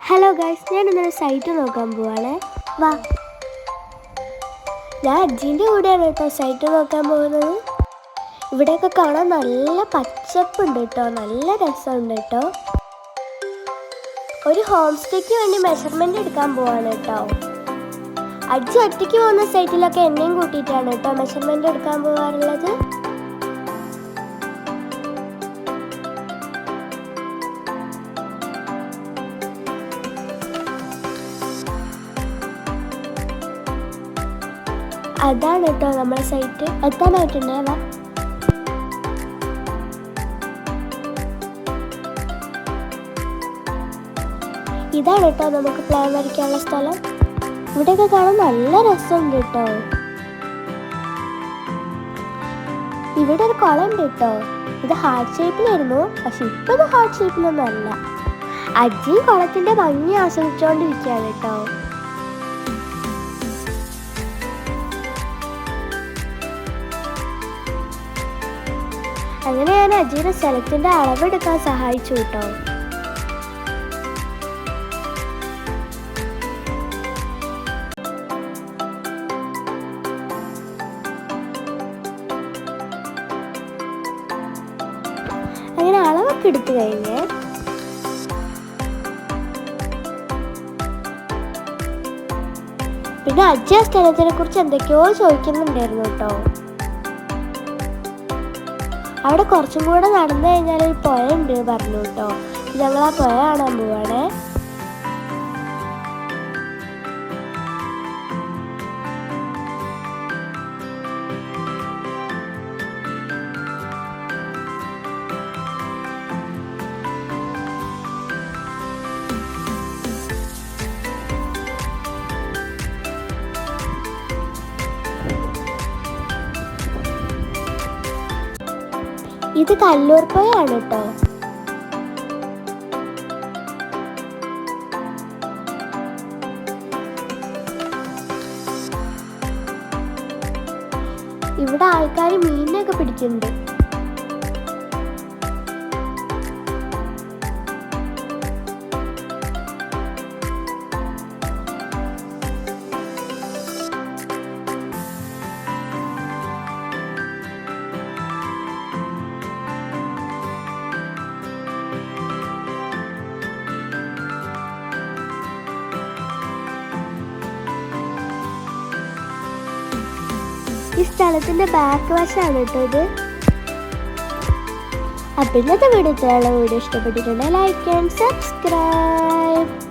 Hello guys, ഞാനിന്നൊരു site നോക്കാൻ പോവാണ്. വാ, ഞാൻ അജ്ജീൻ്റെ കൂടെയാണ് കേട്ടോ സൈറ്റ് നോക്കാൻ പോകുന്നത്. ഇവിടെയൊക്കെ കാണാൻ നല്ല പച്ചപ്പുണ്ട് കേട്ടോ, നല്ല രസമുണ്ട് കേട്ടോ. ഒരു ഹോം സ്റ്റേക്ക് വേണ്ടി മെഷർമെൻറ്റ് എടുക്കാൻ പോവാണ് കേട്ടോ. അജ്ജി ഒറ്റയ്ക്ക് പോകുന്ന സൈറ്റിലൊക്കെ എന്നെയും കൂട്ടിയിട്ടാണ് കേട്ടോ മെഷർമെൻറ്റ് എടുക്കാൻ പോകാറുള്ളത്. അതാണ് കേട്ടോ നമ്മുടെ സൈറ്റ്. എത്താനായിട്ടുണ്ടേ. വാ, ഇതാണ് കേട്ടോ നമുക്ക് പ്ലാൻ വരയ്ക്കാനുള്ള സ്ഥലം. ഇവിടെയൊക്കെ കാണാൻ നല്ല രസമുണ്ട് കേട്ടോ. ഇവിടെ ഒരു കുളം ഉണ്ട് കേട്ടോ. ഇത് ഹാർട്ട് ഷേപ്പിലായിരുന്നു, പക്ഷെ ഇപ്പൊ ഇത് ഹാർട്ട് ഷേപ്പിലൊന്നും അല്ല. അജ്ജി കുളത്തിന്റെ ഭംഗി ആസ്വദിച്ചോണ്ടിരിക്കുകയാണ് കേട്ടോ. അങ്ങനെ ഞാൻ അജിയുടെ സ്ഥലത്തിന്റെ അളവെടുക്കാൻ സഹായിച്ചു കേട്ടോ. അങ്ങനെ അളവൊക്കെ എടുത്തു കഴിഞ്ഞ് പിന്നെ അജ്ജി ആ സ്ഥലത്തിനെ കുറിച്ച് എന്തൊക്കെയോ ചോദിക്കുന്നുണ്ടായിരുന്നു കേട്ടോ. അവിടെ കുറച്ചും കൂടെ നടന്നു കഴിഞ്ഞാൽ ഒരു പുഴ ഉണ്ട് പറഞ്ഞു കേട്ടോ. ഞങ്ങൾ ആ പുഴ കാണാൻ പോവാണ്. ഇത് കല്ലൂർ പുഴയാണ് കേട്ടോ. ഇവിടെ ആൾക്കാർ മീനിനൊക്കെ പിടിക്കുന്നുണ്ട്. ഈ സ്ഥലത്തിന്റെ ബാക്ക് വശമാണ് കേട്ടോ ഇത്. അപ്പം ഇന്നത്തെ വീഡിയോ ഇഷ്ടപ്പെട്ടിട്ടുണ്ടെങ്കിൽ ലൈക്ക് ആൻഡ് സബ്സ്ക്രൈബ്.